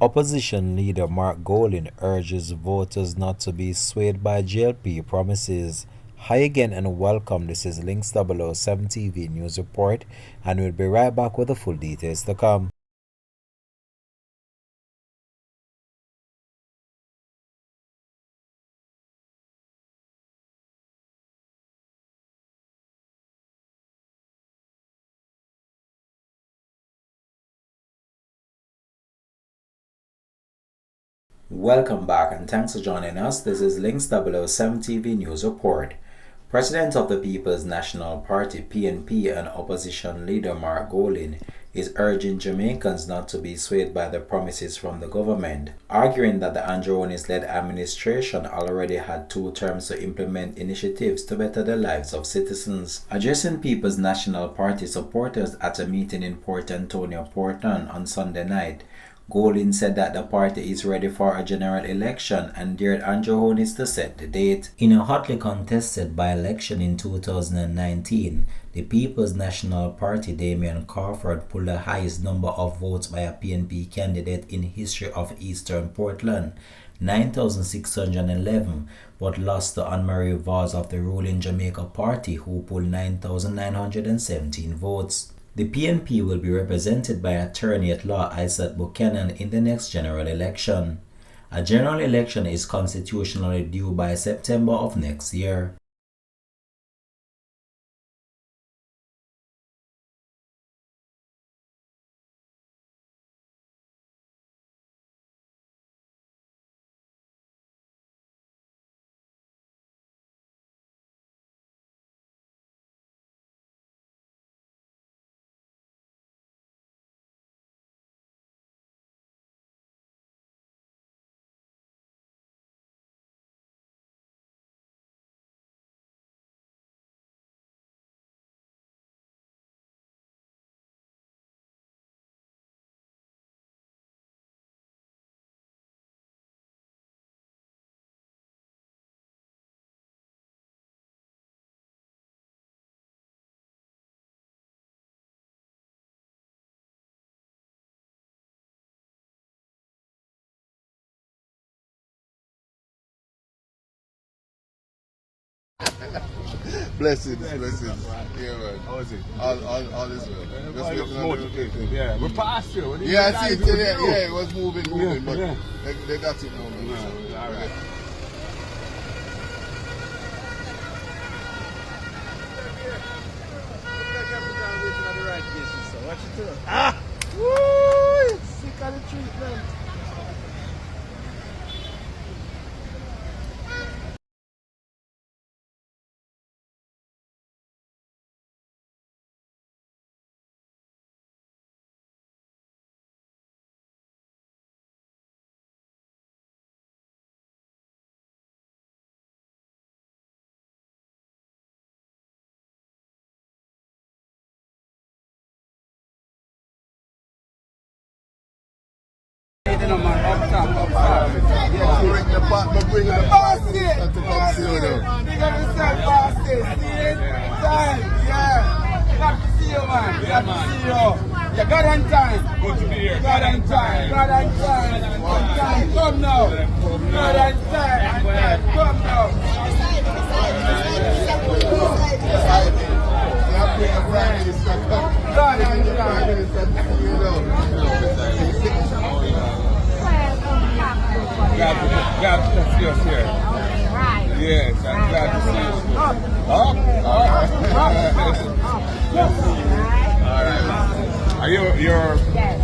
Opposition leader Mark Golin urges voters not to be swayed by JLP promises. Hi again and welcome. This is Links 007 TV News Report, and we'll be right back with the full details to come. Welcome back and thanks for joining us. This is Links 007 TV News Report. President of the People's National Party (PNP) and opposition leader Mark Golin is urging Jamaicans not to be swayed by the promises from the government, arguing that the Andronis-led administration already had 2 terms to implement initiatives to better the lives of citizens. Addressing People's National Party supporters at a meeting in Port Antonio, Portland on Sunday night, Golin said that the party is ready for a general election and dared Andronis to set the date. In a hotly contested by-election in 2019, the People's National Party Damian Crawford pulled the highest number of votes by a PNP candidate in the history of Eastern Portland, 9,611, but lost to Anne-Marie Vaz of the ruling Jamaica Party, who pulled 9,917 votes. The PNP will be represented by Attorney-at-Law Isaac Buchanan in the next general election. A general election is constitutionally due by September of next year. Blessings, blessings. Yeah, man. How is it? All is well. Just waiting on the rotation. Yeah, we passed you. Yeah, I see it today. Yeah, it was moving, but yeah. They got it now, man. Yeah, all right. Ah! Woo! Sick of the treatment. Bring the pot, but bring the pot to come see you now. Big up yourself, boss. See it? Time, yeah. Glad to see you, man. Glad to see you. You got on time. Good to be here. God on time. God on time. On time. Come now. God on time. Come now. God on Glad to see us here. Yes, I'm glad to see you. Up. All right. Are you're Yes.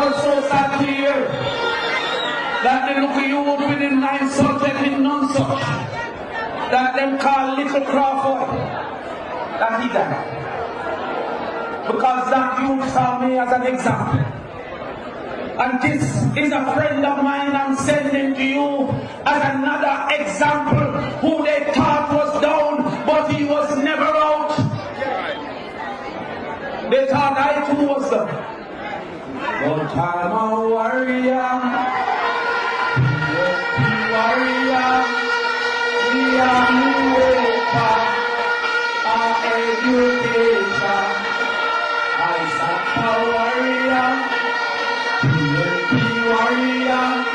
was so sad to hear that they look at you with the 9 subject in non-such that them call Little Crawford that he died. Because that youth saw me as an example. And this is a friend of mine I'm sending to you as another example who they thought was down, but he was never out. They thought I too was down. But I'm a warrior. Warrior. We are waker. Our education. I said a warrior. JLP warrior.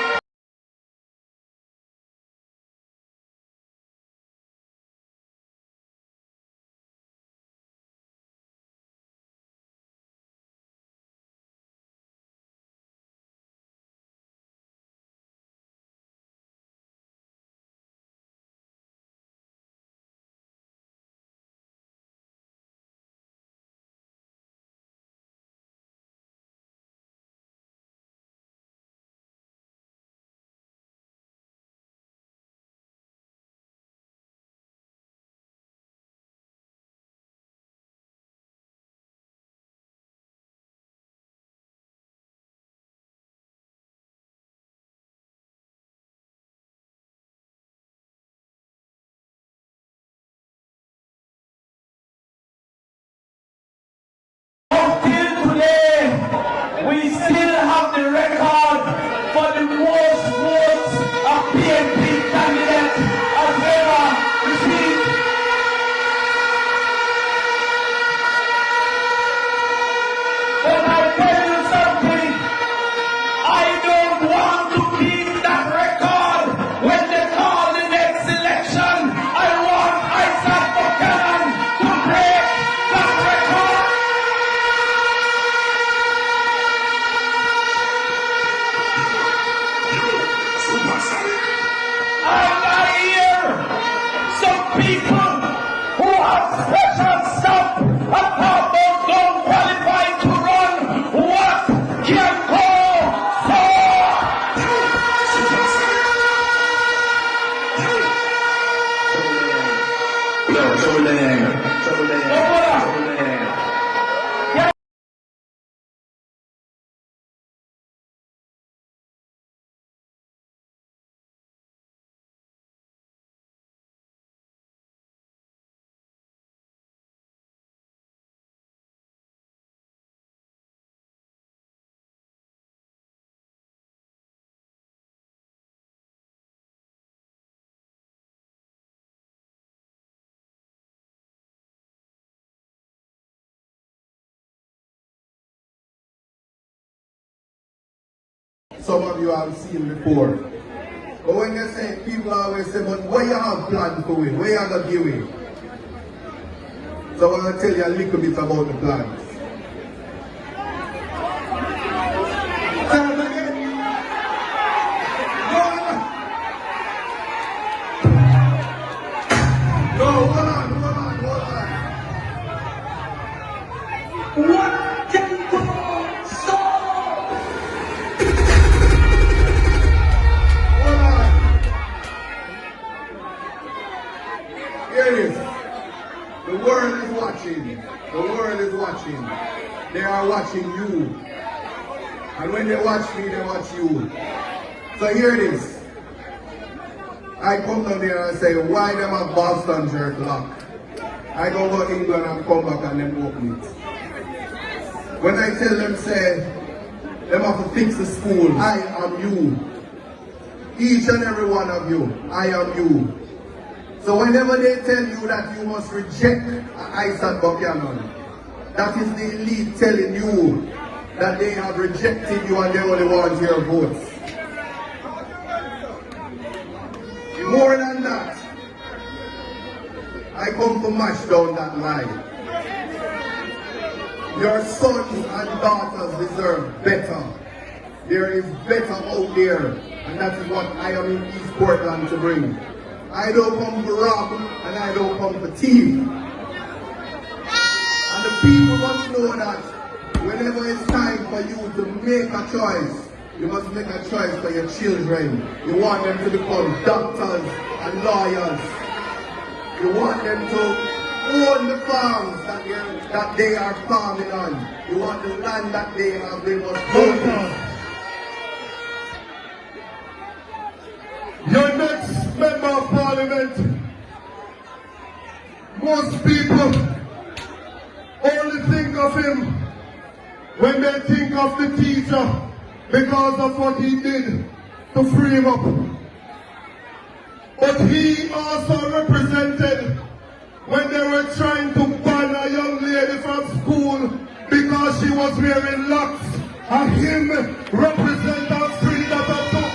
We still have the record for the most votes of PNP candidate as ever received. But I tell you something, I don't want to keep that record when they call the next election. I want Isaac Buchanan to break that record. And I hear some people who have special stuff and thought they don't qualify to run what can go Some of you have seen before. But when you say, people always say, but what you have planned for it? Where you going to give it? So I want to tell you a little bit about the plans. Tell them again. Go on. Hold on. what can go so. Here it is. The world is watching. The world is watching. They are watching you. And when they watch me, they watch you. So here it is. I come down there and say, why them have Boston jerk lock? I go to England and come back and then open it. When I tell them, say, them have to fix the school, I am you. Each and every one of you, I am you. So whenever they tell you that you must reject Isaac Buchanan, that is the elite telling you that they have rejected you and they only want your votes. More than that, I come to mash down that lie. Your sons and daughters deserve better. There is better out there, and that is what I am in East Portland to bring. I don't come to rob, and I don't come to thief. And the people must know that Whenever it's time for you to make a choice, you must make a choice for your children. You want them to become doctors and lawyers. You want them to own the farms that they are farming on. You want the land that they have, they must vote on. Your next member of parliament, most people only think of him when they think of the teacher because of what he did to free him up. But he also represented when they were trying to ban a young lady from school because she was wearing locks, and him represent and free that up too.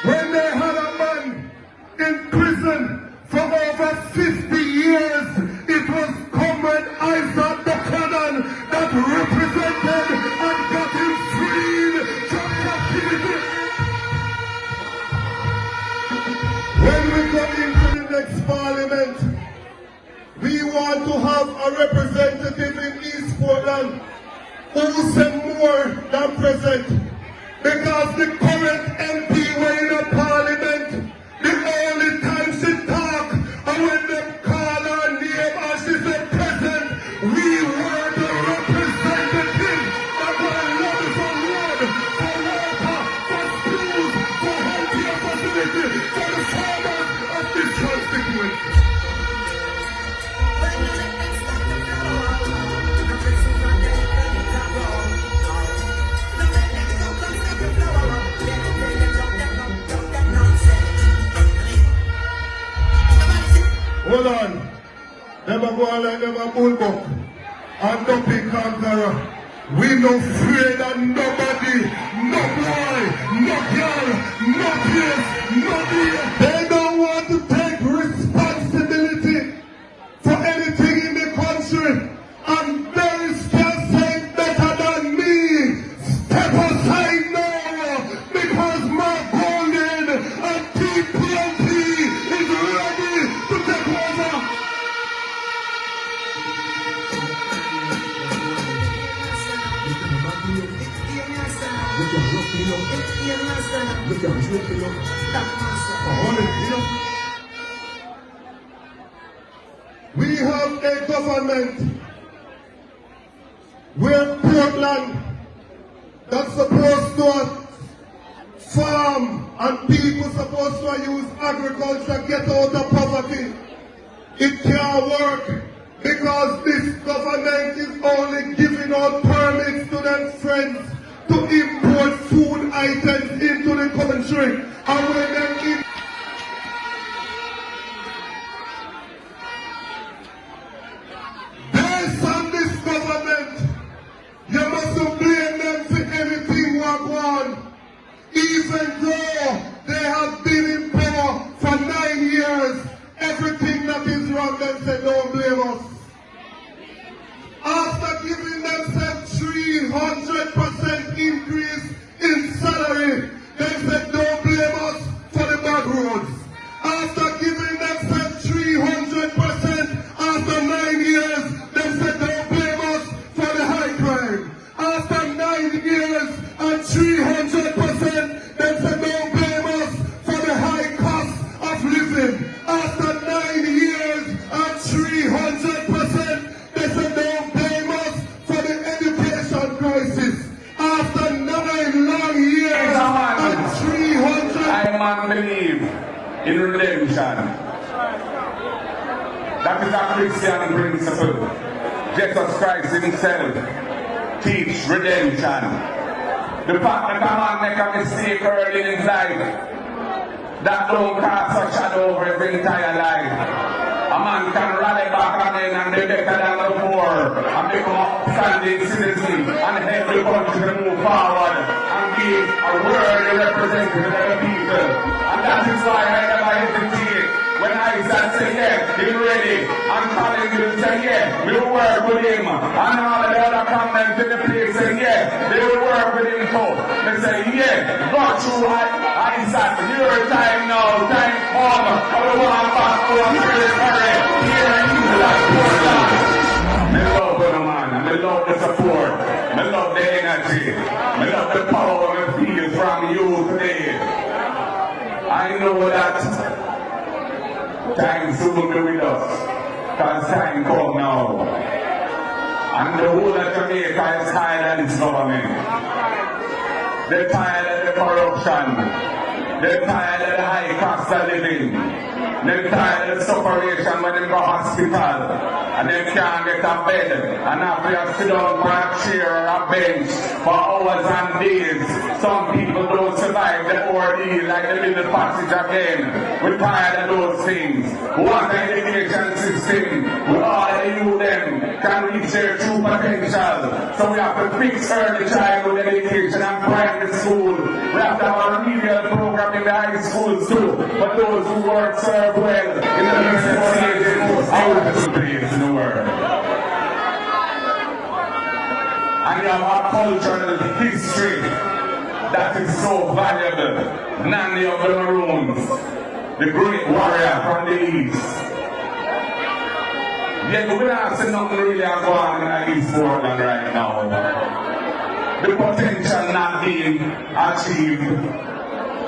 When they had a man in prison for over 50 years, it was Comrade Isaac Buchanan that represented and got him freed from captivity. When we go into the next parliament, we want to have a representative in East Portland who's more than present. Because the current MP were in a parliament, the only time she talk, and when they call her name and she said present, we were the representative that were lobby for road, for water, for schools, for healthcare facilities, for the farmers of this constituency. Hold on. Never go on like never bullbuck. And don't be conqueror. We no afraid of nobody, no boy, no girl, no place, no deal. They don't want to take responsibility for anything in the country. And they still say better than me. Step aside now, because my golden and TPLP is ready to take over. We have a government where Portland that's supposed to farm and people supposed to use agriculture, get out of poverty. It can't work because this government is only giving out permits to their friends to import food items into the country. And when they based on this government, you mustn't blame them for anything what on. Even though they have been in power for 9 years, everything that is wrong, they say don't blame us. After giving themselves 300% increase in salary, they said don't blame us for the bad roads. After giving themselves 300% after 9 years, they said don't blame us for the high crime. After 9 years and 300%, they said don't blame us for the high cost of living. After 9 years and 300%, they said don't blame us for the education crisis. After 9 long years and 300%. I man believe in redemption. That is a Christian principle. Jesus Christ himself teach redemption. The fact that a man make a mistake early in his life, that don't cast a shadow over his entire life. A man can rally back again and be better than before and become a standing citizen and help the country to move forward and be a worthy representative of the people. And that is why I never hesitate when I say yeah, he's ready, and calling him say yeah, we'll work with him. And all the other comments in the place say yeah, they will work with him too. They say, yeah, go through I said, your time now, time come. I don't want to back to a pretty hurry. Here in England, Portland. I love the man, I love the support, I love the energy, I love the power I feel from you today. I know that time soon will be with us, because time come now. And the whole of Jamaica is tired of this government. They're tired of the corruption. They're tired of the high cost of living. They're tired of the separation when they go hospital. And they can't get a bed. And after you sit down on a chair or a bench for hours and days, some people don't survive the ordeal like the middle passage again. We're tired of those things. We want an education system where all of you them can reach their true potential. So we have to fix early childhood education and primary school. We have to have a remedial program in the high schools too. But those who work serve well in the university is our place in the world. And you have a cultural history that is so valuable. Nanny of the Maroons, the great warrior from the East. Yet we don't see nothing really going on in East Portland right now. The potential not being achieved.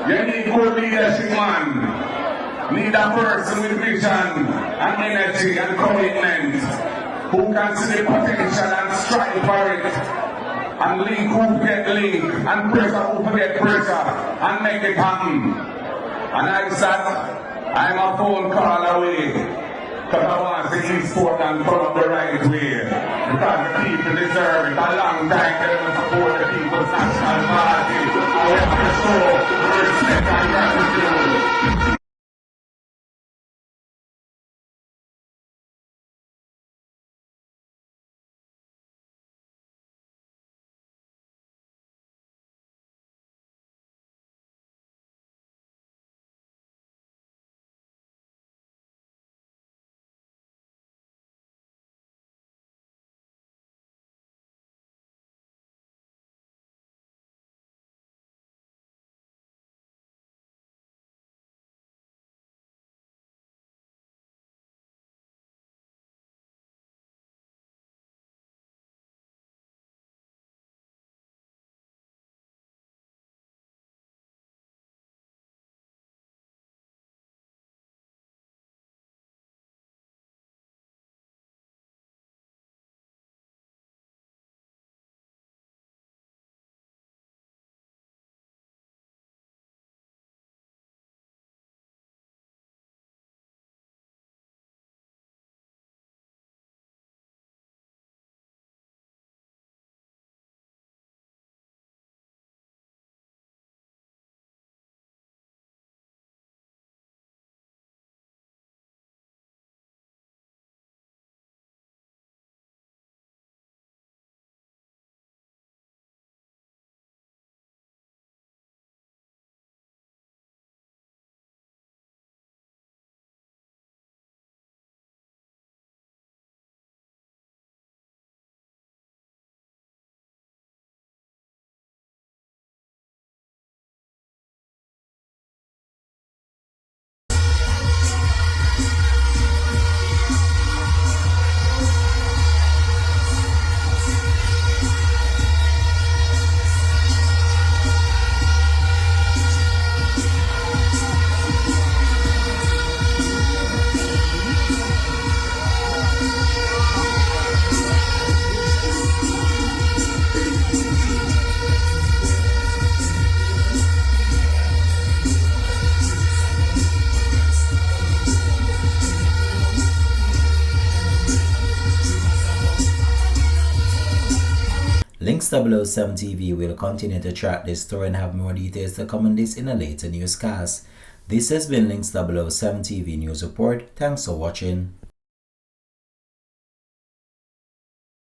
You need good leadership, man. Need a person with vision and energy and commitment who can see the potential and strive for it. And link who get link and pressure who get pressure and make it happen. And I said, I'm a phone call away. Because I want to see East Portland come up the right way. Because the people deserve it. A long time they will support the People's National Party. I want to show respect and gratitude. Links 007 TV will continue to track this story and have more details to come on this in a later newscast. This has been Links 007 TV News Report. Thanks for watching.